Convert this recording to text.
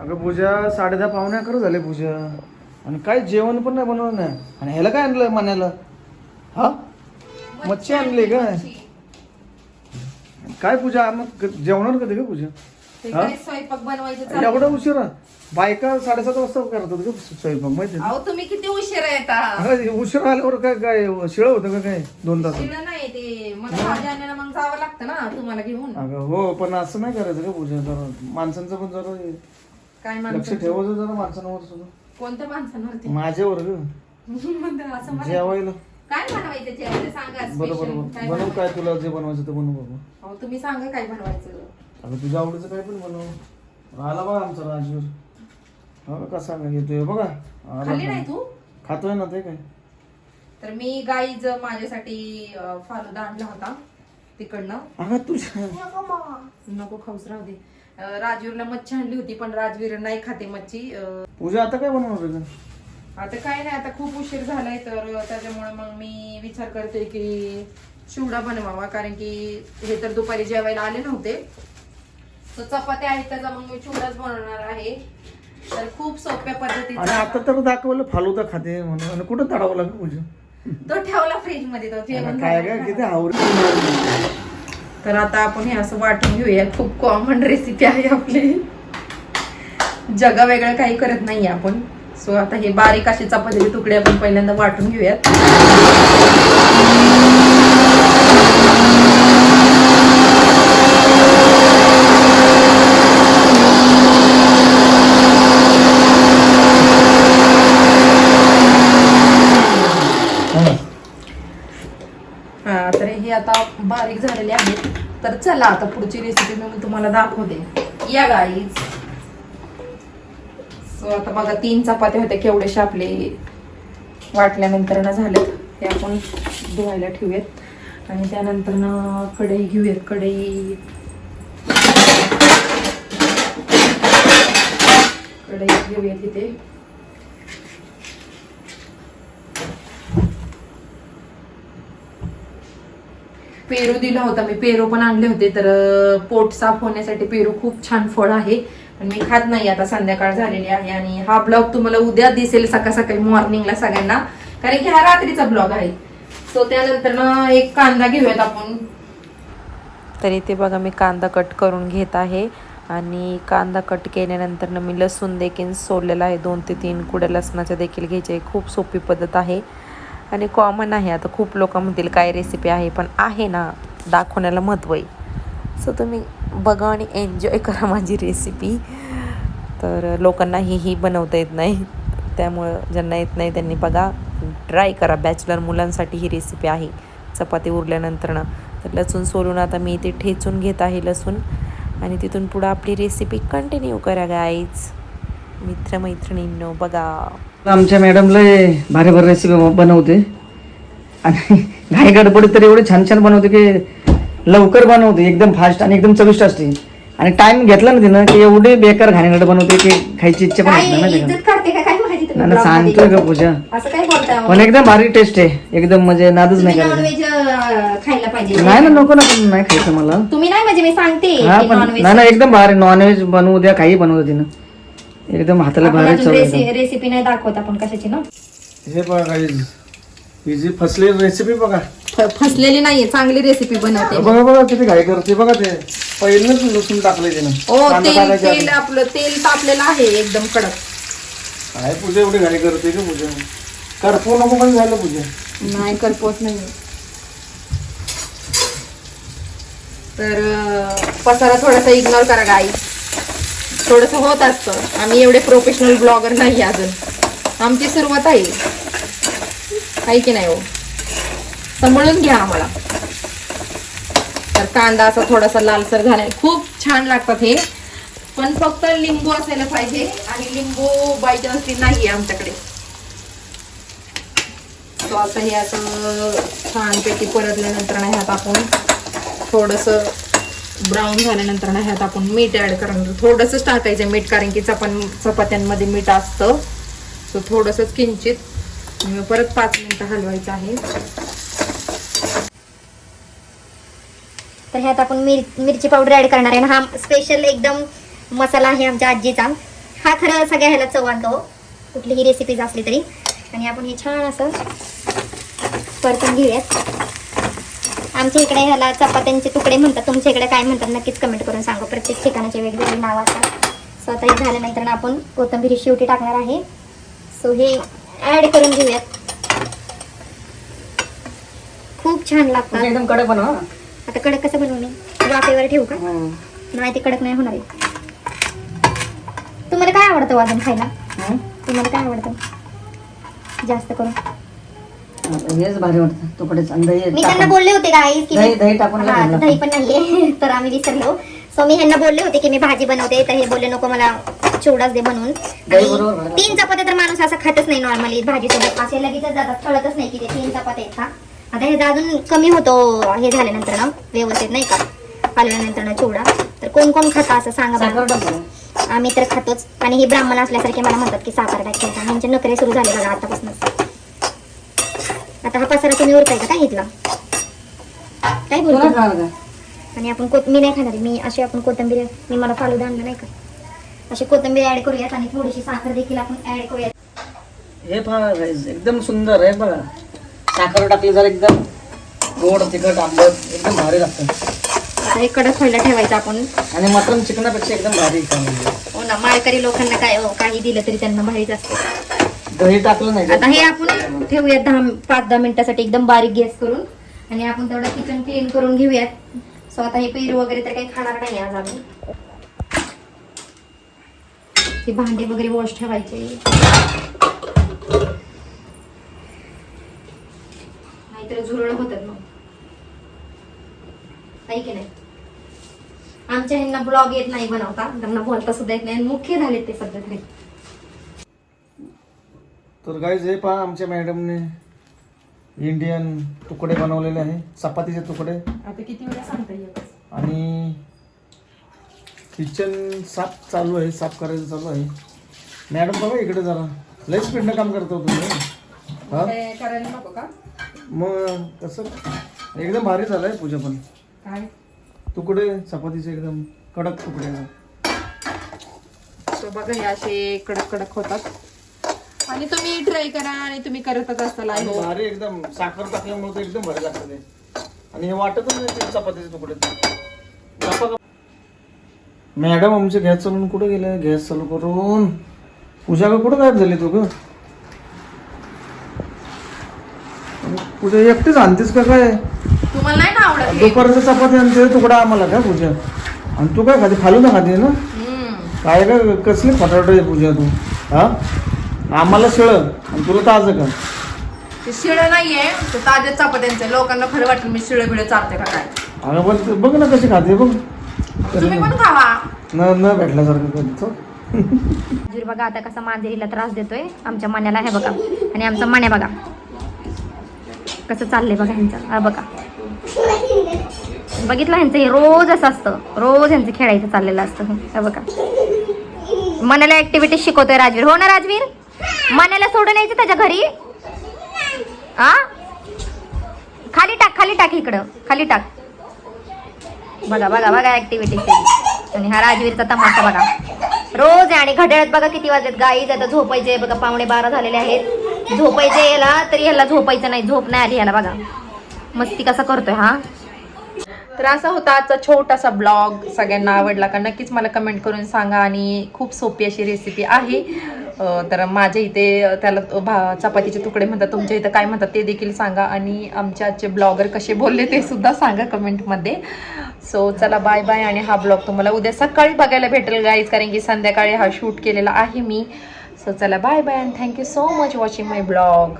अगं पूजा 10:30 पावणे 11 झाले पूजा आणि काय जेवण पण नाही बनवलं नाही. आणि ह्याला काय आणलं मान्याला? हा मच्छी आणली काय? काय पूजा मग जेवणार कधी का पूजा? स्वयंपाक बनवायचं एवढा उशिरा? बायका 7:30 वाजता करतात का स्वयंपाक माहिती? अहो तुम्ही किती उशिरा येता? उशिरा आल्यावर काय काय शिळ होतं का काय 2 तास? नाही ते मला भाजी आणायला मग जावं लागतं ना तुम्हाला घेऊन. अगं हो पण असं नाही करायचं का पूजा? जरा माणसांचं पण जरा काय लक्ष माणसं? ठेवायचं जरा माणसांवर सुद्धा. कोणत्या माणसांवरती? माझ्यावर ग असं मला- जेवायला. काय बनवायचं जेवायला सांगा बरोबर special. काय बनव बनवायचं? काय तुला जे बनवायचं ते बनव बाबा. अहो तुम्ही सांगा काय बनवायचं. अगं तुझ्या आवडीचं काय पण बनव. आला बघा आमचा राजूर. हो कसा येतोय बघा. आला खाल्ली का? नाही तू? खातोय ना ते काय. तर मी गाईज माझ्यासाठी फालुदा आणला होता तिकडनं. अगं तुझ्या नको खाऊच राहू दे. राजवीरला मच्छी आणली होती पण राजवीर नाही खाते मच्छी. पूजा आता काय बनवणार आहे? आता काय नाही आता खूप उशीर झालाय तर त्याच्यामुळे मग मी विचार करते की चिवडा बनवावा कारण की हे तर दुपारी जेवायला आले नव्हते. तर चपात्या आहेत त्याचा मग मी चिवडाच बनवणार आहे. तर खूप सोप्या आणि पद्धतीचा आता तर दाखवलं फालुदा खाते म्हणून. आणि कुठं तडावं लागेल पूजा? तो ठेवला फ्रीज मध्ये तो जेवण काय झालं. काय किती आवडत. तर आता आपण हे असं वाटून घेऊया. खूप कॉमन रेसिपी आहे आपली. जगा वेगळं काही करत नाहीये आपण. सो आता हे बारीक असे चपातीचे तुकडे आपण पहिल्यांदा वाटून घेऊयात. हा तर हे आता बारीक झालेले आहेत. तर चला आता पुढची रेसिपी मी तुम्हाला दाखवते. या गाईज. सो आता बघा 3 चपात्या होत्या केवढेशे आपले वाटल्यानंतर ना झालेत. ते आपण धुवायला ठेवूयात आणि त्यानंतर ना कढई घेऊयात. कढई घेऊयात इथे. पेरू दिला होता मी. पेरू पण आणले होते. तर पोट साफ होण्यासाठी पेरू खूप छान फळ आहे. पण मी खात नाही आता. संध्याकाळ झालेली आहे आणि हा ब्लॉग तुम्हाला उद्या दिसेल सकाळ सकाळी मॉर्निंगला सगळ्यांना कारण की हा रात्रीचा ब्लॉग आहे. सो त्यानंतर ना एक कांदा घेऊयात आपण. तर इथे बघा मी कांदा कट करून घेत आहे आणि कांदा कट केल्यानंतर ना मी लसूण देखील सोडलेला आहे. 2 ते 3 कुड्या लसणाच्या देखील घ्यायचे. खूप सोपी पद्धत आहे आणि कॉमन आहे. आता खूप लोक म्हणतील काय रेसिपी आहे पण आहे ना दाखवण्याला महत्त्व आहे. सो तुम्ही बघा आणि एन्जॉय करा माझी रेसिपी. तर लोकांना ही बनवता येत नाही त्यामुळं ज्यांना येत नाही त्यांनी बघा ट्राय करा. बॅचलर मुलांसाठी ही रेसिपी आहे. चपाती उरल्यानंतर ना तर लसूण सोलून आता मी इथे ठेचून घेत आहे लसूण आणि तिथून पुढं आपली रेसिपी कंटिन्यू करा गाईज. मित्रमैत्रिणींनो बघा आमच्या मॅडमला भारी भारी रेसिपी बनवते आणि घाई गडबडीत तर एवढे छान छान बनवते की लवकर बनवते एकदम फास्ट आणि एकदम चविष्ट असते. आणि टाइम घेतला ना तिनं की एवढे बेकार घाणेरडे बनवते की खायची इच्छा पण होत नाही. इज्जत करते का काय माहिती तुम्ही ना vlog मध्ये? सांगतोय का पूजा असं काय बोलताय मग? पण एकदम भारी टेस्ट आहे. एकदम म्हणजे नादच नाही करायचं. नॉनव्हेज खायला पाहिजे. नाही ना नको ना पण नाही खायचं मला. तुम्ही नाही म्हणजे मी सांगते हा की पण नॉनव्हेज नाही ना एकदम भारी नॉनव्हेज बनवू द्या काही बनवू द्या तिनं एकदम हाताला भारी चव येते. रेसिपी नाही दाखवत आपण कशाची ना. हे बघा guys, ही जी फसलेली रेसिपी बघा. फसलेली नाहीये चांगली रेसिपी बनवते. बघा बघा किती घाई करते बघा. ते पहिलंच लसूण टाकलंय तिनं. ओ कांदा तेल टाकायच्या तेल आधी. आपलं तेल तापलेलं आहे एकदम कडक. काय पूजा एवढी घाई करते का पूजा? करपू नको पण झालं पूजा. नाही करपोत नाही. तर पसारा थोडासा इग्नोर करा गाई. थोडस होत असतं. आम्ही एवढे प्रोफेशनल ब्लॉगर नाही अजून. आमची सुरुवात आहे की नाही हो. सांभाळून घ्या आम्हाला. तर कांदा असा थोडासा लालसर झालाय. खूप छान लागतात हे पण फक्त लिंबू असायला पाहिजे आणि लिंबू बाय चान्स नाहीये आमच्याकडे. तो आता हे असं छानपैकी परतल्यानंतर ना ह्यात आपण थोडंसं ब्राऊन झाल्यानंतर ना ह्यात आपण मीठ ऍड करणार. थोडंसंच टाकायचं मीठ कारण की चपात्यांमध्ये मीठ असतं. सो थोडंसंच किंचित परत 5 मिनिटं हलवायचं आहे. तर ह्यात आपण मिरची पावडर ऍड करणार आहे. हा स्पेशल एकदम मसाला आहे आमच्या आजीचा. हा खरं सगळ्या ह्याला चव आणतो कुठलीही रेसिपीज असली तरी. आणि आपण हे छान असं परतून घेऊयात. आमच्या इकडे ह्याला चपात्यांचे तुकडे म्हणतात, तुमच्या इकडे काय म्हणतात नक्कीच कमेंट करून सांगा. प्रत्येक ठिकाणाचे वेगवेगळे नाव असतात. सो आता हे झाल्यानंतर आपण कोथिंबीर शेवटी टाकणार आहे. सो हे ऍड करून घेऊयात. खूप छान लागतात. एकदम कडक बनव. आता कडक कसं बनवू मी? वाफेवर ठेवू का? नाही, ते कडक नाही होणार आहे. तुम्हाला काय आवडतं वाजून खायला? तुम्हाला काय आवडतं जास्त करून? हेच भारी वाटतं तुकडेच. मी त्यांना बोलले होते गाईस की दही टाकून दही पण नाहीये तर आम्ही विसरलो. सो मी ह्यांना बोलले होते की मी भाजी बनवते, तर हे बोलले नको मला चिवडाच दे बनवून. आणि 3 चपात्या तर माणूस असं खातच नाही नॉर्मली भाजी सोबत. असे लगेच जातात, कळतच नाही की ते 3 चपात्या आहेत का. आता हे अजून कमी होतो हे झाल्यानंतर ना व्यवस्थित नाही का हलवल्यानंतर ना चिवडा. तर कोण कोण खाता असं सांगा बरं. आम्ही तर खातोच. आणि हे ब्राह्मण असल्यासारखे मला म्हणतात की साखर टाकायचा. यांचे नखरे सुरू झाले बघा आतापासूनच. आता हा पसारा तुम्ही उरकाय का काय घेतला काय बोलतो? आणि आपण मी नाही खाणार मी अशी आपण कोथिंबीर मी मला फालुदा आणला नाही का अशी कोथिंबीर ऍड करूयात. आणि थोडीशी साखर देखील आपण ऍड करूयात. हे पहा एकदम सुंदर आहे बघा. साखर टाकली जर एकदम गोड तिखट आंबट एकदम भारी लागतं. आता हे कडक व्हायला ठेवायचं आपण. आणि मटन चिकनापेक्षा एकदम भारी. हो ना, माळकरी लोकांना काय काही दिलं तरी त्यांना भारीच असतं. दही टाकलं नाही. आता हे आपण ठेवूयात 5-10 मिनिटासाठी एकदम बारीक गॅस करून. आणि आपण तेवढं किचन क्लीन करून घेऊयात. सो आता हे पेरू वगैरे तर काही खाणार नाही आज आम्ही. ते भांडे वगैरे वॉश ठेवायचे, नाहीतर झुरळ होतात मग. काही की नाही. आमच्या ह्यांना ब्लॉग येत नाही बनवता, त्यांना बोलता सुद्धा येत नाही. मुख्य झालेत ते सध्या तरी. तर गाईज हे पहा आमच्या मॅडमने इंडियन तुकडे बनवलेले आहे. चपातीचे तुकडे. आता किती वेळा सांगता येईल. आणि किचन साफ चालू आहे. साफ करायचं चालू आहे. मॅडम बघा इकडे जरा लई स्पीडनं काम करतो तुम्ही. हा करायला नको का? मग कसं एकदम भारी झालंय पूजा. पण काय तुकडे चपातीचे एकदम कडक तुकडे. तो बघा हे असे कडक कडक होतात. आणि तुम्ही ट्राय करा आणि तुम्ही करतच असाल. आणि भारी एकदम साखर टाकल्यामुळे एकदम भारी लागतं ते. आणि हे वाटतच नाही ते चपातीचे तुकडे. मॅडम आमचे गॅस चालून कुठे गेले? गॅस चालू करून पूजा का कुठं गायब झाली तू ग? पूजा एकटीच आणतेस का काय? तुम्हाला नाही ना आवडत? दुपारचं चपाती आणते तुकडा आम्हाला का पूजा? आणि तू काय खाते? फालुदा खाते ना? काय का कसली फटाट आहे पूजा तू? हा आम्हाला शिळ आणि तुला ताजं का? ते शिळ नाहीये, ते ताज्या चपात्यांचं. लोकांना खरं वाटेल मी शिळ बिळ चालते का काय. अगं पण बघ ना कशी खाते बघ. तुम्ही पण खावा. न भेटल्यासारखं करतो. राजवीर बघा आता कसा मांजरीला त्रास देतोय आमच्या मण्याला. हे बघा. आणि आमचा मण्या बघा कसं चाललंय बघा ह्यांचं. हा बघा बघितलं ह्यांचं हे रोज असं असतं. रोज ह्यांचं खेळायचं चाललेलं असतं. हे बघा मण्याला ऍक्टिव्हिटी शिकवतोय राजवीर. हो ना राजवीर? मण्याला सोडून यायचं त्याच्या घरी. आ खाली टाक इकडं खाली टाक. बघा बघा बघा ऍक्टिव्हिटी. आणि हा राजवीरचा तमाशा बघा रोज आहे. आणि घड्याळात बघा किती वाजलेत गाईज. आता झोपायचे बघा 11:15 झालेले आहेत. झोपायचे याला तरी ह्याला झोपायचं नाही. झोप नाही आली ह्याला बघा. मस्ती कसा करतोय हा. तर असा होता आजचा छोटासा ब्लॉग. सगळ्यांना आवडला का नक्कीच मला कमेंट करून सांगा. आणि खूप सोपी अशी रेसिपी आहे. तर माझ्या इथे त्याला चपातीचे तुकडे म्हणतात, तुमच्या इथं काय म्हणतात ते देखील सांगा. आणि आमच्या आजचे ब्लॉगर कसे बोलले ते सुद्धा सांगा कमेंटमध्ये. सो चला बाय बाय. आणि हा ब्लॉग तुम्हाला उद्या सकाळी बघायला भेटेल गाईज, कारण की संध्याकाळी हा शूट केलेला आहे मी. सो चला bye bye and thank you so much watching my blog.